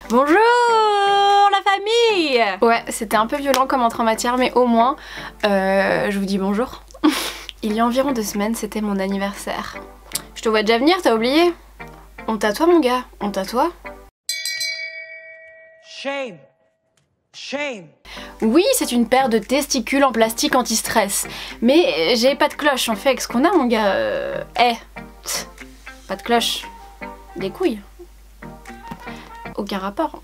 Bonjour la famille. Ouais, c'était un peu violent comme entrée en matière, mais au moins, je vous dis bonjour. Il y a environ 2 semaines, c'était mon anniversaire. Je te vois déjà venir, t'as oublié? On tatoue mon gars, on tatoue. Shame. Shame. Oui, c'est une paire de testicules en plastique anti-stress. Mais j'ai pas de cloche, on fait avec ce qu'on a mon gars. Pas de cloche. Des couilles. Aucun rapport.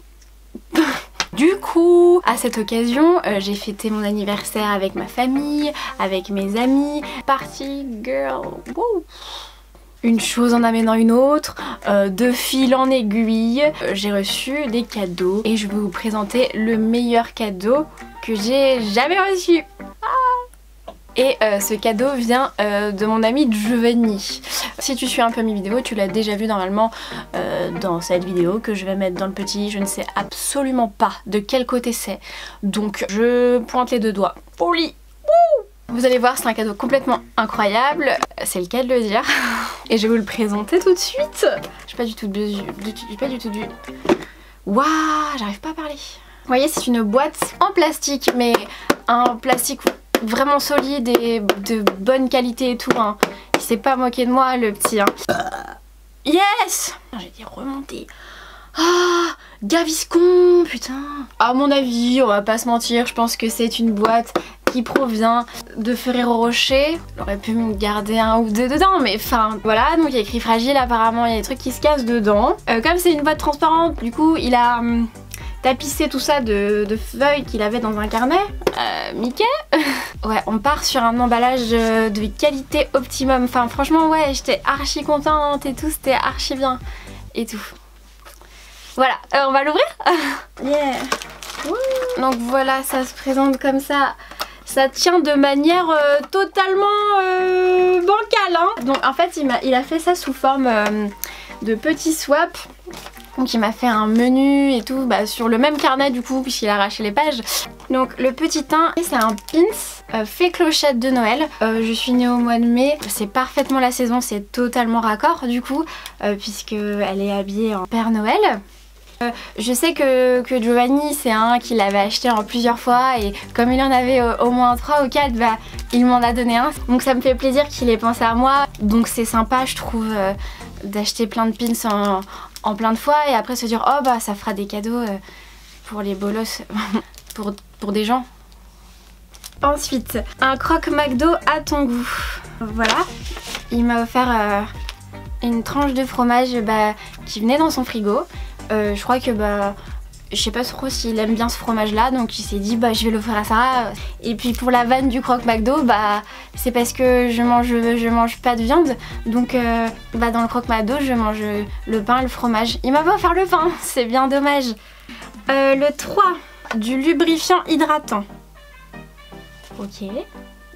Du coup, à cette occasion, j'ai fêté mon anniversaire avec ma famille, avec mes amis. Party girl. Wow. Une chose en amenant une autre, de fil en aiguille, j'ai reçu des cadeaux et je vais vous présenter le meilleur cadeau que j'ai jamais reçu. Et ce cadeau vient de mon ami Giovanni. Si tu suis un peu mes vidéos, tu l'as déjà vu normalement dans cette vidéo que je vais mettre dans le petit. Je ne sais absolument pas de quel côté c'est. Donc je pointe les 2 doigts. Poli. Vous allez voir, c'est un cadeau complètement incroyable. C'est le cas de le dire. Et je vais vous le présenter tout de suite. J'ai pas du tout de... Waouh, j'arrive pas à parler. Vous voyez, c'est une boîte en plastique, mais un plastique vraiment solide et de bonne qualité et tout, hein. Il s'est pas moqué de moi le petit, hein. Yes. J'ai dit remonter. Ah, Gaviscon, putain. À mon avis, on va pas se mentir, je pense que c'est une boîte qui provient de Ferrero Rocher. J'aurais pu me garder 1 ou 2 dedans, mais enfin voilà. Donc il y a écrit fragile, apparemment il y a des trucs qui se cassent dedans. Comme c'est une boîte transparente, du coup il a tapissé tout ça de feuilles qu'il avait dans un carnet. Mickey. Ouais, on part sur un emballage de qualité optimum. Enfin franchement ouais, j'étais archi contente et tout, c'était archi bien et tout. Voilà, on va l'ouvrir. Yeah. Donc voilà, ça se présente comme ça. Ça tient de manière totalement bancale, hein. Donc en fait il a fait ça sous forme de petits swaps. Donc il m'a fait un menu et tout, sur le même carnet du coup, puisqu'il a arraché les pages. Donc le petit 1, c'est un pins fait clochette de Noël. Je suis née au mois de mai, c'est parfaitement la saison, c'est totalement raccord du coup, puisque elle est habillée en Père Noël. Je sais que Giovanni c'est un qu'il avait acheté en plusieurs fois et comme il en avait au moins 3 ou 4, il m'en a donné un. Donc ça me fait plaisir qu'il ait pensé à moi. Donc c'est sympa je trouve d'acheter plein de pins en plein de fois et après se dire oh ça fera des cadeaux pour les bolos, pour des gens. Ensuite, un croque McDo à ton goût. Voilà, il m'a offert une tranche de fromage qui venait dans son frigo. Je crois que je sais pas trop s'il aime bien ce fromage là, donc il s'est dit je vais l'offrir à Sarah. Et puis pour la vanne du croque McDo, c'est parce que je mange pas de viande, donc dans le croque McDo je mange le pain, le fromage. Il m'a pas offert le pain, c'est bien dommage. Le 3, du lubrifiant hydratant. Ok.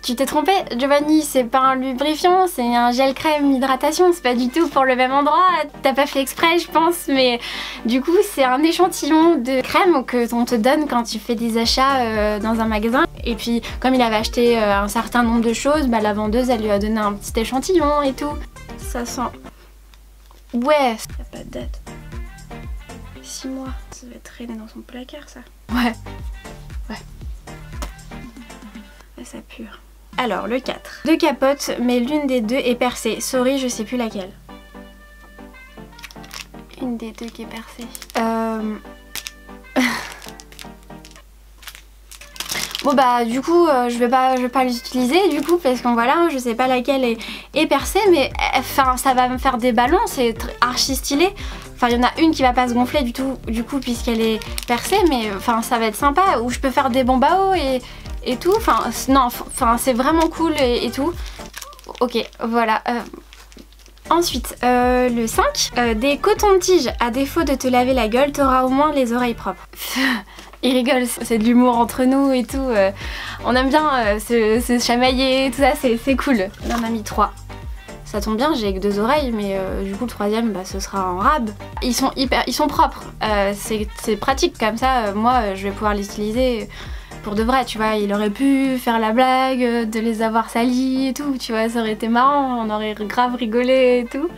Tu t'es trompé, Giovanni, c'est pas un lubrifiant, c'est un gel crème hydratation, c'est pas du tout pour le même endroit, t'as pas fait exprès je pense, mais du coup c'est un échantillon de crème que on te donne quand tu fais des achats dans un magasin. Et puis comme il avait acheté un certain nombre de choses, la vendeuse elle lui a donné un petit échantillon et tout. Ça sent... Ouais, y a pas de date. 6 mois, ça va traîner dans son placard ça. Ouais. Ça pue. Alors le 4. 2 capotes mais l'une des 2 est percée. Sorry, je sais plus laquelle. Une des 2 qui est percée. Bon du coup je vais pas l'utiliser du coup parce que voilà, je sais pas laquelle est percée, mais enfin ça va me faire des ballons, c'est archi stylé. Enfin il y en a une qui va pas se gonfler du coup puisqu'elle est percée, mais enfin ça va être sympa, où je peux faire des bombes à eau et tout, enfin c'est vraiment cool et tout. Ok, voilà. Ensuite, le 5, des cotons-tiges. À défaut de te laver la gueule, t'auras au moins les oreilles propres. Il rigole, c'est de l'humour entre nous et tout. On aime bien se chamailler, tout ça, c'est cool. Il en a mis 3. Ça tombe bien, j'ai que 2 oreilles, mais du coup le 3e, ce sera en rab. Ils sont propres. C'est pratique comme ça. Moi, je vais pouvoir les utiliser pour de vrai, tu vois. Il aurait pu faire la blague de les avoir salis et tout, tu vois. Ça aurait été marrant, on aurait grave rigolé et tout.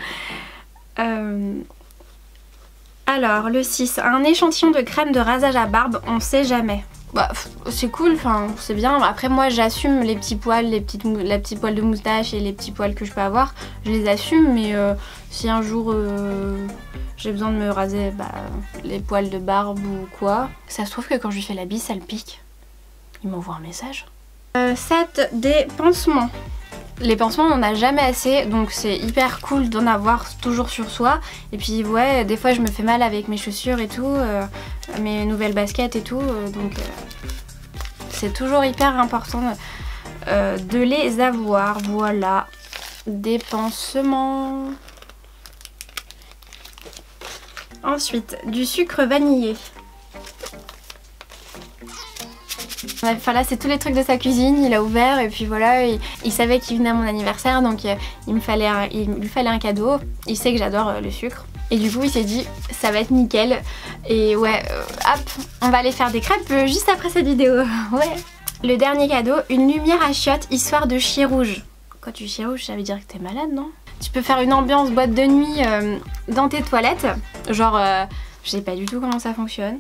Alors le 6, un échantillon de crème de rasage à barbe, on sait jamais. Bah c'est cool, enfin c'est bien. Après moi j'assume les petits poils, la petite poil de moustache et les petits poils que je peux avoir. Je les assume, mais si un jour j'ai besoin de me raser les poils de barbe ou quoi, ça se trouve que quand je lui fais la bise ça le pique. Il m'envoie un message. 7, des pansements. Les pansements on n'en a jamais assez, donc c'est hyper cool d'en avoir toujours sur soi. Et puis ouais, des fois je me fais mal avec mes chaussures et tout, mes nouvelles baskets et tout, donc c'est toujours hyper important de les avoir. Voilà, des pansements. Ensuite, du sucre vanillé. Enfin là c'est tous les trucs de sa cuisine, il a ouvert et puis voilà, il savait qu'il venait à mon anniversaire, donc il lui fallait un cadeau. Il sait que j'adore le sucre et du coup il s'est dit ça va être nickel. Et ouais, hop, on va aller faire des crêpes juste après cette vidéo. Ouais. Le dernier cadeau, une lumière à chiottes histoire de chier rouge. Quand tu chies rouge ça veut dire que t'es malade, non? Tu peux faire une ambiance boîte de nuit dans tes toilettes. Genre je sais pas du tout comment ça fonctionne,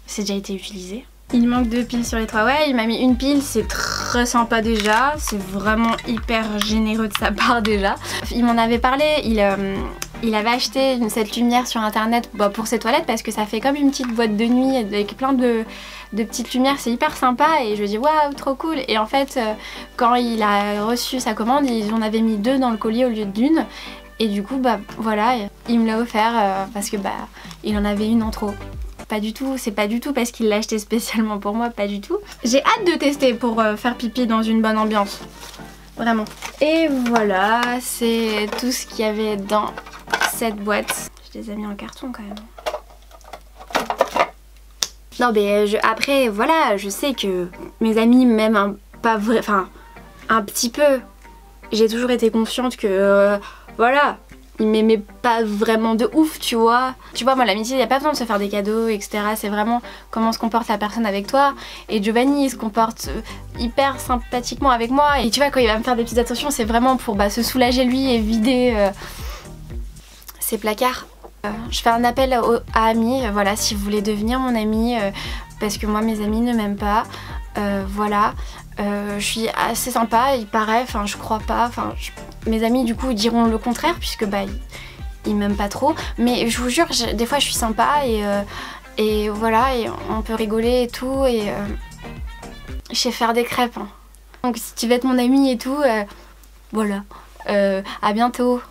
c'est déjà été utilisé. Il manque 2 piles sur les 3, ouais il m'a mis une pile, c'est très sympa déjà, c'est vraiment hyper généreux de sa part déjà. Il m'en avait parlé, il avait acheté cette lumière sur internet pour ses toilettes parce que ça fait comme une petite boîte de nuit avec plein de petites lumières, c'est hyper sympa et je me dis waouh trop cool. Et en fait quand il a reçu sa commande, ils en avaient mis 2 dans le colis au lieu d'une. Et du coup voilà, il me l'a offert parce que il en avait une en trop. Pas du tout, c'est pas du tout parce qu'il l'a acheté spécialement pour moi, pas du tout. J'ai hâte de tester pour faire pipi dans une bonne ambiance, vraiment. Et voilà, c'est tout ce qu'il y avait dans cette boîte. Je les ai mis en carton quand même. Non mais après voilà, je sais que mes amis m'aiment un petit peu. J'ai toujours été consciente que voilà, il m'aimait pas vraiment de ouf, tu vois. Tu vois, moi l'amitié, il n'y a pas besoin de se faire des cadeaux, etc. C'est vraiment comment se comporte la personne avec toi. Et Giovanni, il se comporte hyper sympathiquement avec moi. Et tu vois, quand il va me faire des petites attentions, c'est vraiment pour se soulager lui et vider ses placards. Je fais un appel à amis, voilà, si vous voulez devenir mon ami, parce que moi mes amis ne m'aiment pas, voilà. Je suis assez sympa, il paraît, enfin je crois pas, mes amis du coup diront le contraire puisque ils m'aiment pas trop, mais je vous jure, des fois je suis sympa et voilà, et on peut rigoler et tout, et je sais faire des crêpes, hein. Donc si tu veux être mon ami et tout, voilà, à bientôt.